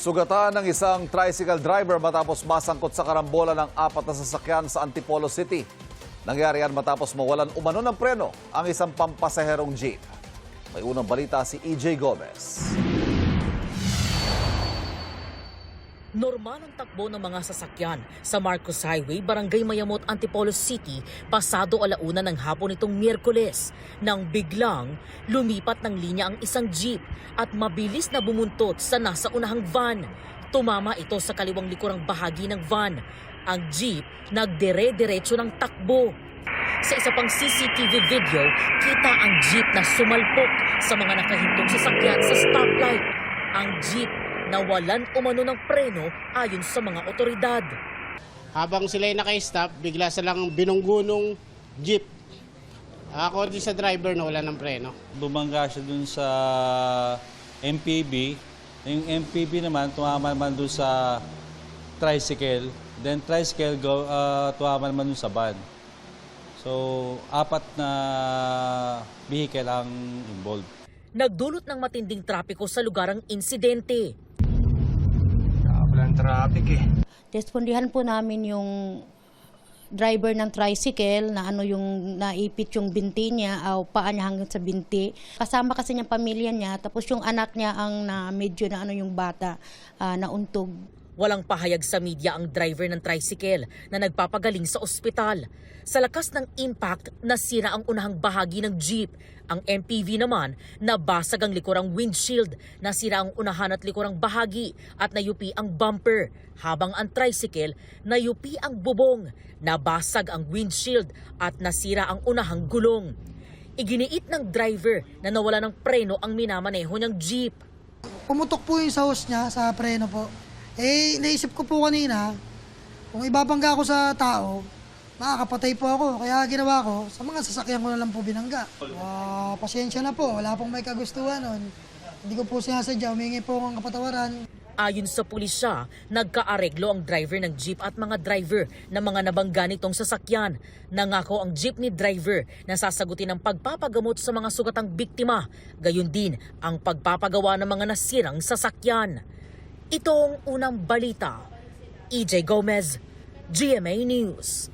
Sugatan ng isang tricycle driver matapos masangkot sa karambola ng 4 na sasakyan sa Antipolo City. Nangyari yan matapos mawalan umano ng preno ang isang pampasaherong jeep. May unang balita si EJ Gomez. Normal ang takbo ng mga sasakyan sa Marcos Highway, Barangay Mayamot, Antipolo City, pasado 1:00 ng hapon nitong Miyerkules, nang biglang lumipat ng linya ang isang jeep at mabilis na bumuntot sa nasa unahang van. Tumama ito sa kaliwang likurang bahagi ng van. Ang jeep nagdire-diretso ng takbo. Sa isa pang CCTV video, kita ang jeep na sumalpok sa mga nakahintong sasakyan sa stoplight. Ang jeep nawalan umano ng preno ayon sa mga otoridad. Habang sila'y naka-stop, bigla silang binunggunong jeep. Ako din sa driver na wala ng preno. Bumangga siya dun sa MPV. Yung MPV naman, tumama naman dun sa tricycle. Then tricycle, tumama naman dun sa van. So, 4 na vehicle ang involved. Nagdulot ng matinding trapiko sa lugar ang insidente. Walang traffic eh. Respondihan po namin yung driver ng tricycle na yung naipit yung binti niya o paa niya hanggang sa binti. Kasama kasi niyang pamilya niya, tapos yung anak niya ang medyo na yung bata nauntog. Walang pahayag sa media ang driver ng tricycle na nagpapagaling sa ospital. Sa lakas ng impact, nasira ang unahang bahagi ng jeep. Ang MPV naman, nabasag ang likurang windshield, nasira ang unahan at likurang bahagi at nayupi ang bumper. Habang ang tricycle, nayupi ang bubong, nabasag ang windshield at nasira ang unahang gulong. Iginiit ng driver na nawala ng preno ang minamaneho ng jeep. Pumutok po yung sa hose niya, sa preno po. Naisip ko po kanina, kung ibabangga ako sa tao, makakapatay po ako. Kaya ginawa ko, sa mga sasakyan ko na lang po binangga. Pasensya na po, wala pong may kagustuhan nun. Hindi ko po sinasadya, humingi po ang kapatawaran. Ayon sa pulisya, nagkaareglo ang driver ng jeep at mga driver na mga nabangga nitong sasakyan. Nangako ang jeepney driver na sasagutin ang pagpapagamot sa mga sugatang biktima. Gayon din ang pagpapagawa ng mga nasirang sasakyan. Ito ang unang balita. EJ Gomez, GMA News.